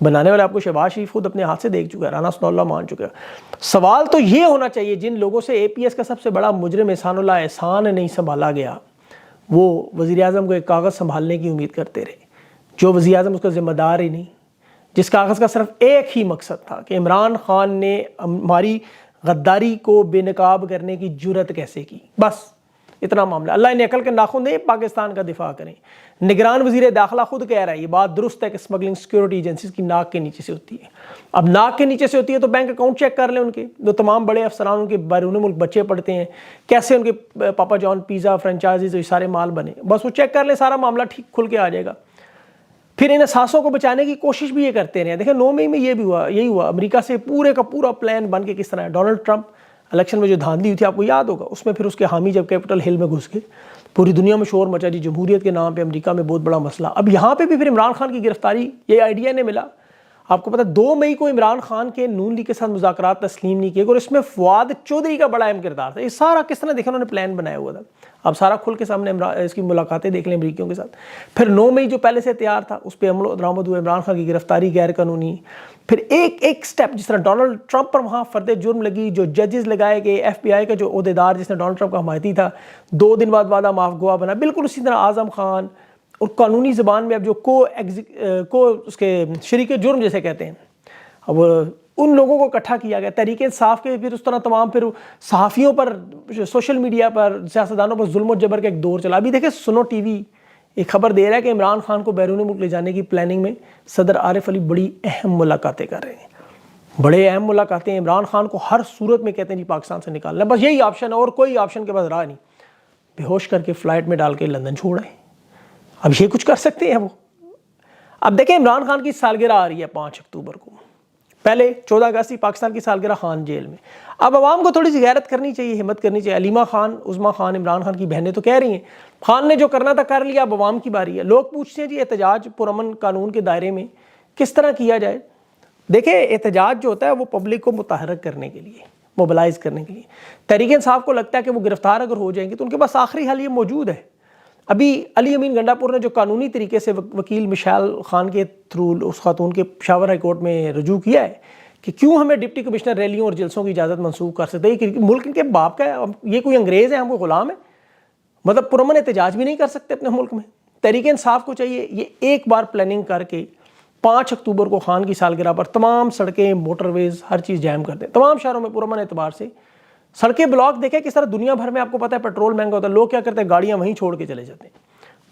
بنانے والے آپ کو شہباز شریف خود اپنے ہاتھ سے دیکھ چکا ہے، رانا ثناء اللہ مان چکا ہے۔ سوال تو یہ ہونا چاہیے جن لوگوں سے اے پی ایس کا سب سے بڑا مجرم احسان اللہ احسان نہیں سنبھالا گیا، وہ وزیر اعظم کو ایک کاغذ سنبھالنے کی امید کرتے رہے، جو وزیر اعظم اس کا ذمہ دار ہی نہیں، جس کاغذ کا صرف ایک ہی مقصد تھا کہ عمران خان نے ہماری غداری کو بے نقاب کرنے کی جرت کیسے کی، بس اتنا معاملہ۔ اللہ انہیں عقل کے ناخن دے، پاکستان کا دفاع کریں۔ نگران وزیر داخلہ خود کہہ رہا ہے، یہ بات درست ہے کہ اسمگلنگ سیکیورٹی ایجنسیز کی ناک کے نیچے سے ہوتی ہے۔ اب ناک کے نیچے سے ہوتی ہے تو بینک اکاؤنٹ چیک کر لیں ان کے، جو تمام بڑے افسران ان کے بیرون ملک بچے پڑھتے ہیں، کیسے ان کے پاپا جان پیزا فرنچائزز یہ سارے مال بنے، بس وہ چیک کر لیں، سارا معاملہ ٹھیک کھل کے آ جائے گا۔ پھر ان اثاثوں کو بچانے کی کوشش بھی یہ کرتے رہے ہیں۔ دیکھیں 9 مئی میں یہ بھی ہوا، یہی ہوا، امریکہ سے پورے کا پورا پلان بن کے کس طرح ہے۔ ڈونلڈ ٹرمپ الیکشن میں جو دھاندلی ہوئی تھی آپ کو یاد ہوگا، اس میں پھر اس کے حامی جب کیپٹل ہل میں گھس گئے، پوری دنیا میں شور مچا، جی جمہوریت کے نام پہ امریکہ میں بہت بڑا مسئلہ۔ اب یہاں پہ بھی پھر عمران خان کی گرفتاری یہ آئیڈیا نے ملا۔ آپ کو پتہ 2 مئی کو عمران خان کے نون لیگ کے ساتھ مذاکرات تسلیم نہیں کیے، اور اس میں فواد چودھری کا بڑا اہم کردار تھا۔ یہ سارا کس طرح دیکھا انہوں نے پلان بنایا ہوا تھا، اب سارا کھل کے سامنے اس کی ملاقاتیں دیکھ لیں امریکیوں کے ساتھ۔ پھر 9 مئی جو پہلے سے تیار تھا اس پہ عمل و درآمد ہوا، عمران خان کی گرفتاری غیر قانونی۔ پھر ایک سٹیپ جس طرح ڈونلڈ ٹرمپ پر وہاں فرد جرم لگی، جو ججز لگائے گئے، ایف بی آئی کا جو عہدیدار جس نے ڈونلڈ ٹرمپ کا حمایتی تھا 2 دن بعد وعدہ معاف گواہ بنا، بالکل اسی طرح اعظم خان، اور قانونی زبان میں اب جو کو اس کے شریک جرم جیسے کہتے ہیں، اب ان لوگوں کو اکٹھا کیا گیا۔ تحریک انصاف کے پھر اس طرح تمام پھر صحافیوں پر، سوشل میڈیا پر، سیاستدانوں پر ظلم و جبر کا ایک دور چلا۔ ابھی دیکھیں سنو ٹی وی ایک خبر دے رہا ہے کہ عمران خان کو بیرون ملک لے جانے کی پلاننگ میں صدر عارف علی بڑی اہم ملاقاتیں کر رہے ہیں، بڑے اہم ملاقاتیں۔ عمران خان کو ہر صورت میں کہتے ہیں جی پاکستان سے نکالنا، بس یہی آپشن ہے اور کوئی آپشن کے بعد راہ نہیں، بے ہوش کر کے فلائٹ میں ڈال کے لندن چھوڑ آئے۔ اب یہ کچھ کر سکتے ہیں وہ۔ اب دیکھیں عمران خان کی سالگرہ آ رہی ہے 5 اکتوبر کو، پہلے 14 اگست پاکستان کی سالگرہ، خان جیل میں۔ اب عوام کو تھوڑی سی غیرت کرنی چاہیے، ہمت کرنی چاہیے۔ علیمہ خان، عظمیٰ خان، عمران خان کی بہنیں تو کہہ رہی ہیں خان نے جو کرنا تھا کر لیا، اب عوام کی باری ہے۔ لوگ پوچھتے ہیں جی احتجاج پرامن قانون کے دائرے میں کس طرح کیا جائے۔ دیکھیں احتجاج جو ہوتا ہے وہ پبلک کو متحرک کرنے کے لیے، موبلائز کرنے کے لیے۔ تحریک انصاف کو لگتا ہے کہ وہ گرفتار اگر ہو جائیں گے تو ان کے پاس آخری حل یہ موجود ہے۔ ابھی علی امین گنڈا پور نے جو قانونی طریقے سے وکیل مشال خان کے تھرو اس خاتون کے پشاور ہائی کورٹ میں رجوع کیا ہے کہ کیوں ہمیں ڈپٹی کمشنر ریلیوں اور جلسوں کی اجازت منسوخ کر سکتے ہیں، کہ ملک کے باپ کا ہے، یہ کوئی انگریز ہے، ہم کوئی غلام ہے، مطلب پرامن احتجاج بھی نہیں کر سکتے اپنے ملک میں۔ تحریک انصاف کو چاہیے یہ ایک بار پلاننگ کر کے 5 اکتوبر کو خان کی سالگرہ پر تمام سڑکیں، موٹر ویز، ہر چیز جیم کر دیں، تمام شہروں میں پرامن اعتبار سے سڑکیں بلاک۔ دیکھیں کس طرح دنیا بھر میں آپ کو پتہ ہے پیٹرول مہنگا ہوتا ہے، لوگ کیا کرتے ہیں گاڑیاں وہیں چھوڑ کے چلے جاتے ہیں،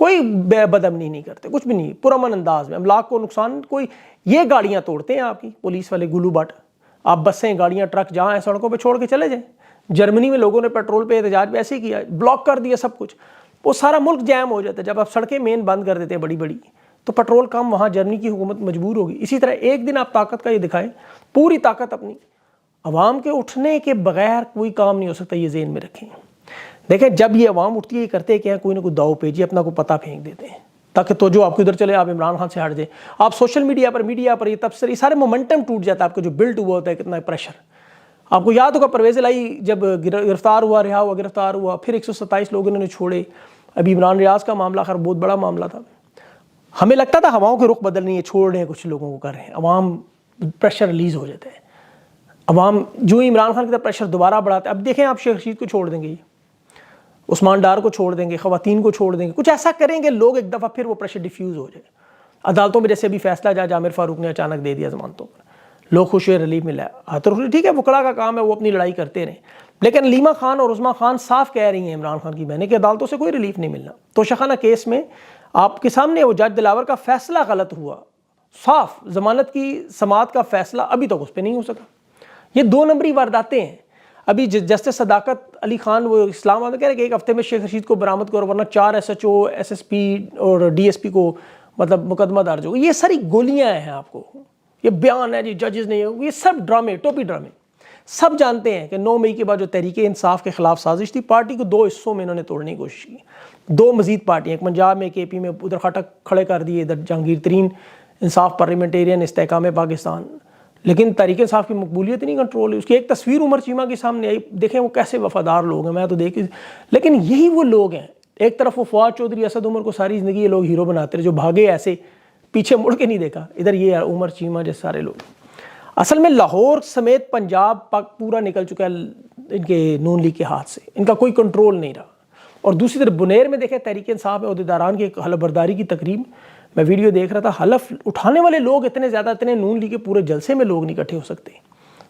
کوئی بدامنی نہیں کرتے، کچھ بھی نہیں، پرامن انداز میں، املاک کو نقصان کوئی، یہ گاڑیاں توڑتے ہیں آپ کی پولیس والے گلو بٹ، آپ بسیں، گاڑیاں، ٹرک جہاں ہیں سڑکوں پہ چھوڑ کے چلے جائیں۔ جرمنی میں لوگوں نے پیٹرول پہ احتجاج ایسے ہی کیا، بلاک کر دیا سب کچھ، وہ سارا ملک جیم ہو جاتا ہے۔ جب آپ سڑکیں مین بند کر دیتے ہیں بڑی بڑی تو پیٹرول کم، وہاں جرمنی کی حکومت مجبور ہوگی۔ اسی طرح ایک دن آپ طاقت کا یہ دکھائیں، پوری طاقت اپنی، عوام کے اٹھنے کے بغیر کوئی کام نہیں ہو سکتا، یہ ذہن میں رکھیں۔ دیکھیں جب یہ عوام اٹھتی ہے یہ کرتے کیا ہے، کوئی نہ کوئی داؤ پیچی اپنا کو پتہ پھینک دیتے ہیں تاکہ توجہ آپ کو ادھر چلے، آپ عمران خان سے ہٹ جائیں۔ آپ سوشل میڈیا پر یہ تبصرے، یہ سارے مومنٹم ٹوٹ جاتا ہے، آپ کا جو بلڈ ہوا ہوتا ہے کتنا پریشر۔ آپ کو یاد ہوگا پرویز الہی جب گرفتار ہوا، رہا ہوا، گرفتار ہوا، پھر 127 لوگ انہوں نے چھوڑے۔ ابھی عمران ریاض کا معاملہ خیر بہت بڑا معاملہ تھا، ہمیں لگتا تھا ہواؤں کے رخ بدل نہیں ہے، چھوڑ رہے ہیں کچھ لوگوں کو، کر رہے ہیں، عوام پریشر ریلیز ہو جاتا ہے، عوام جو ہی عمران خان کی طرف پریشر دوبارہ بڑھاتا ہے۔ اب دیکھیں آپ شیخ رشید کو چھوڑ دیں گے، عثمان ڈار کو چھوڑ دیں گے، خواتین کو چھوڑ دیں گے، کچھ ایسا کریں گے لوگ ایک دفعہ، پھر وہ پریشر ڈیفیوز ہو جائے۔ عدالتوں میں جیسے ابھی فیصلہ جج عامر فاروق نے اچانک دے دیا ضمانتوں پر، لوگ خوش ہوئے، ریلیف ملا ہے، تو ٹھیک ہے وکلا کا کام ہے، وہ اپنی لڑائی کرتے رہیں، لیکن علیمہ خان اور عظمیٰ خان صاف کہہ رہی ہیں عمران خان کی بہنیں کہ عدالتوں سے کوئی ریلیف نہیں ملنا۔ توشخانہ کیس میں آپ کے سامنے وہ جج دلاور کا فیصلہ غلط ہوا، صاف ضمانت کی سماعت کا فیصلہ ابھی تک اس پہ نہیں ہو سکا۔ یہ 2 نمبری وارداتیں ہیں۔ ابھی جسٹس صداقت علی خان وہ اسلام آباد میں کہہ رہے کہ ایک ہفتے میں شیخ رشید کو برآمد کرو ورنہ 4 SHO SSP اور DSP کو مطلب مقدمہ درج ہوگا۔ یہ ساری گولیاں ہیں آپ کو، یہ بیان ہے جی ججز نہیں ہو، یہ سب ڈرامے، ٹوپی ڈرامے۔ سب جانتے ہیں کہ 9 مئی کے بعد جو تحریک انصاف کے خلاف سازش تھی، پارٹی کو 2 حصوں میں انہوں نے توڑنے کی کوشش کی، 2 مزید پارٹیاں، ایک پنجاب میں، KP میں، ادھر خٹک کھڑے کر دیے، ادھر جہانگیر ترین انصاف پارلیمنٹیرین استحکام پاکستان، لیکن تحریک انصاف کی مقبولیت نہیں کنٹرول ہے۔ اس کی ایک تصویر عمر چیمہ کے سامنے آئی، دیکھیں وہ کیسے وفادار لوگ ہیں، میں تو دیکھ، لیکن یہی وہ لوگ ہیں، ایک طرف وہ فواد چودھری، اسد عمر کو ساری زندگی یہ لوگ ہیرو بناتے رہے جو بھاگے ایسے پیچھے مڑ کے نہیں دیکھا. ادھر یہ عمر چیمہ جیسے سارے لوگ. اصل میں لاہور سمیت پنجاب پورا نکل چکا ہے ان کے نون لیگ کے ہاتھ سے, ان کا کوئی کنٹرول نہیں رہا. اور دوسری طرف بنیر میں دیکھیں تحریک انصاف میں عہدیداران کی ایک حلف برداری کی تقریب, میں ویڈیو دیکھ رہا تھا, حلف اٹھانے والے لوگ اتنے زیادہ, اتنے نون لیگ کے پورے جلسے میں لوگ نہیں اکٹھے ہو سکتے,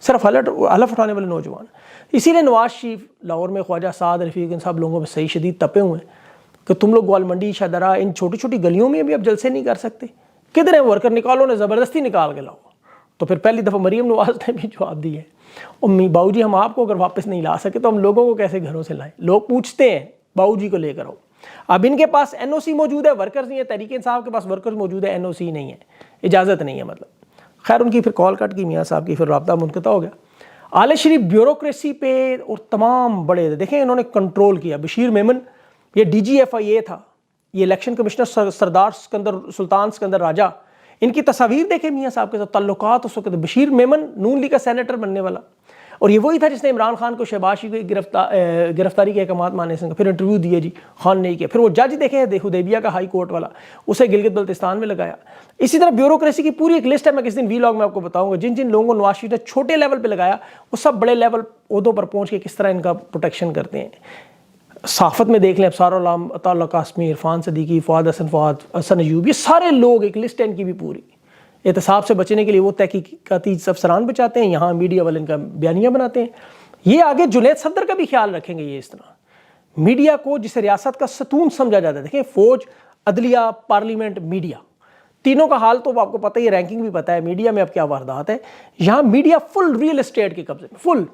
صرف حلف اٹھانے والے نوجوان. اسی لیے نواز شریف لاہور میں خواجہ سعد رفیق ان صاحب لوگوں میں صحیح شدید تپے ہوئے ہیں کہ تم لوگ گوال منڈی شاہدرہ ان چھوٹی چھوٹی گلیوں میں بھی اب جلسے نہیں کر سکتے. کدھر ہیں ورکر, نکالو نے زبردستی نکال کے لاؤ. تو پھر پہلی دفعہ مریم نواز نے بھی جواب دی ہے, امی باؤ جی ہم آپ کو اگر واپس نہیں لا سکے تو ہم لوگوں کو کیسے گھروں سے لائیں. لوگ پوچھتے ہیں باؤ جی کو لے کر آؤ. اب ان کے پاس این او سی موجود ہے, ورکرز نہیں ہے. تحریک انصاف کے پاس ورکرز موجود ہے, این او سی نہیں ہے, اجازت نہیں ہے. مطلب خیر ان کی پھر کال کٹ کی میاں صاحب کی, پھر رابطہ منقطع ہو گیا. آل شریف بیوروکریسی پہ اور تمام بڑے دیکھیں انہوں نے کنٹرول کیا. بشیر میمن یہ ڈی جی ایف آئی اے تھا, یہ الیکشن کمشنر سردار سلطان سکندر راجہ, ان کی تصاویر دیکھیں میاں صاحب کے ساتھ تعلقات اس وقت. بشیر میمن نون لیگ کا سینیٹر بننے والا, اور یہ وہی تھا جس نے عمران خان کو شہباز شریف کی گرفتاری کے احکامات ماننے سے پھر انٹرویو دیا جی, خان نہیں کیا. پھر وہ جج دیکھیں حدیبیہ کا ہائی کورٹ والا, اسے گلگت بلتستان میں لگایا. اسی طرح بیوروکریسی کی پوری ایک لسٹ ہے, میں کس دن وی لاگ میں آپ کو بتاؤں گا. جن جن لوگوں کو نواز شریف نے چھوٹے لیول پہ لگایا وہ سب بڑے لیول عہدوں پر پہنچ کے کس طرح ان کا پروٹیکشن کرتے ہیں. صحافت میں دیکھ لیں, ابصار العام, عطا اللہ قاسمی, عرفان صدیقی, فؤاد حسن ایوب, یہ سارے لوگ ایک لسٹ ہے ان کی بھی پوری. احتساب سے بچنے کے لیے وہ تحقیقاتی افسران بچاتے ہیں, یہاں میڈیا والے ان کا بیانیہ بناتے ہیں. یہ آگے جنید صفدر کا بھی خیال رکھیں گے. یہ اس طرح میڈیا کو جسے ریاست کا ستون سمجھا جاتا ہے, دیکھیں فوج, عدلیہ, پارلیمنٹ, میڈیا, تینوں کا حال تو آپ کو پتہ ہی, رینکنگ بھی پتہ ہے میڈیا میں اب کیا واردات ہے. یہاں میڈیا فل ریل اسٹیٹ کے قبضے میں, فل.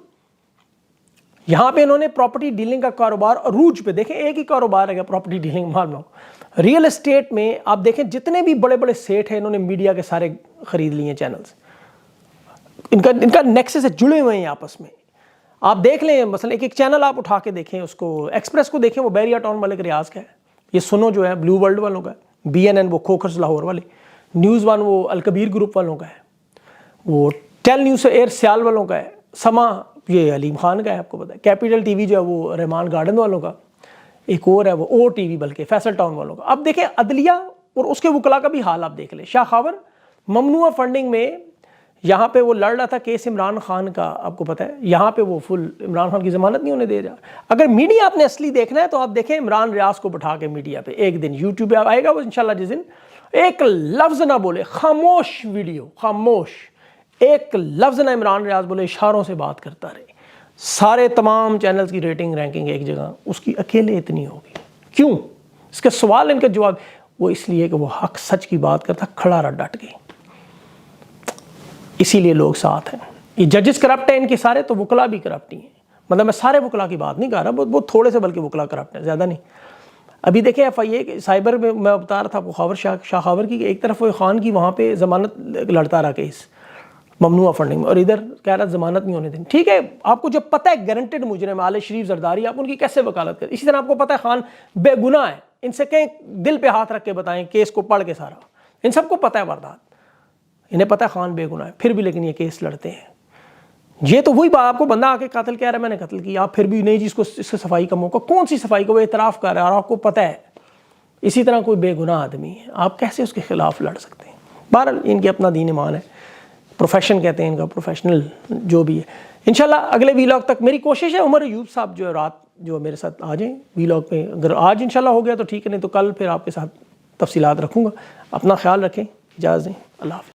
یہاں پہ انہوں نے پراپرٹی ڈیلنگ کا کاروبار عروج پہ, دیکھیں ایک ہی کاروبار ہے پراپرٹی ڈیلنگ, مان لو ریئل اسٹیٹ میں آپ دیکھیں جتنے بھی بڑے بڑے سیٹ ہیں انہوں نے میڈیا کے سارے خرید لیے ہیں چینلز. ان کا نیکسس سے جڑے ہوئے ہیں آپس میں. آپ دیکھ لیں مثلا ایک چینل آپ اٹھا کے دیکھیں, اس کو ایکسپریس کو دیکھیں, وہ بیریا ٹاؤن والے کے ریاض کا ہے. یہ سنو جو ہے بلو ورلڈ والوں کا ہے. بی این این وہ کھوکھرز لاہور والے. نیوز ون وہ الکبیر گروپ والوں کا ہے. وہ ٹیل نیوز ایئر سیال والوں کا ہے. سما یہ علیم خان کا ہے, آپ کو پتہ ہے. کیپیٹل ٹی وی جو ہے وہ رحمان گارڈن والوں کا. ایک اور ہے وہ او ٹی وی بلکہ فیصل ٹاؤن والوں کا. اب دیکھیں عدلیہ اور اس کے وکلا کا بھی حال آپ دیکھ لیں. شاہ خاور ممنوعہ فنڈنگ میں یہاں پہ وہ لڑ رہا تھا کیس عمران خان کا, آپ کو پتہ ہے. یہاں پہ وہ فل عمران خان کی ضمانت نہیں ہونے دے رہا. اگر میڈیا آپ نے اصلی دیکھنا ہے تو آپ دیکھیں عمران ریاض کو بٹھا کے میڈیا پہ ایک دن یوٹیوب پہ آئے گا وہ انشاءاللہ, جس دن ایک لفظ نہ بولے, خاموش ویڈیو, خاموش, ایک لفظ نہ عمران ریاض بولے, اشاروں سے بات کرتا رہے. سارے تمام چینلز کی ریٹنگ رینکنگ ایک جگہ, اس کی اکیلے اتنی ہوگی. کیوں؟ اس کے سوال, ان کا جواب وہ اس لیے کہ وہ حق سچ کی بات کرتا, کھڑا رہا ڈٹ کے. اسی لیے لوگ ساتھ ہیں. یہ ججز کرپٹ ہیں ان کے سارے, تو وکلا بھی کرپٹ ہی ہیں. مطلب میں سارے وکلا کی بات نہیں کر رہا, بہت تھوڑے سے بلکہ وکلا کرپٹ ہیں, زیادہ نہیں. ابھی دیکھیں ایف آئی اے سائبر میں میں بتا رہا تھا آپ کو, شاہ خاور کی ایک طرف وہ خان کی وہاں پہ ضمانت لڑتا رہا کیس ممنوعہ فنڈنگ میں, اور ادھر کہہ رہا ضمانت نہیں ہونے دیں. ٹھیک ہے, آپ کو جب پتہ ہے گارنٹیڈ مجرم آل شریف زرداری, آپ ان کی کیسے وکالت کریں. اسی طرح آپ کو پتہ ہے خان بے گناہ ہے, ان سے کہیں دل پہ ہاتھ رکھ کے بتائیں کیس کو پڑھ کے سارا, ان سب کو پتہ ہے واردات, انہیں پتہ ہے خان بے گناہ ہے, پھر بھی لیکن یہ کیس لڑتے ہیں. یہ تو وہی بات, آپ کو بندہ آ کے قاتل کہہ رہا ہے میں نے قتل کیا, آپ پھر بھی نہیں جی اس سے صفائی کا موقع. کون سی صفائی کا, وہ اعتراف کر رہا ہے اور آپ کو پتہ ہے. اسی طرح کوئی بے گناہ آدمی ہے, آپ کیسے اس کے خلاف لڑ سکتے ہیں. بہرحال ان کے اپنا دین ایمان ہے, پروفیشن کہتے ہیں ان کا, پروفیشنل جو بھی ہے. انشاءاللہ اگلے ویلاگ تک میری کوشش ہے عمر ایوب صاحب جو رات جو میرے ساتھ آ جائیں ویلاگ پہ. اگر آج انشاءاللہ ہو گیا تو ٹھیک ہے, نہیں تو کل پھر آپ کے ساتھ تفصیلات رکھوں گا. اپنا خیال رکھیں, اجازت دیں, اللہ حافظ.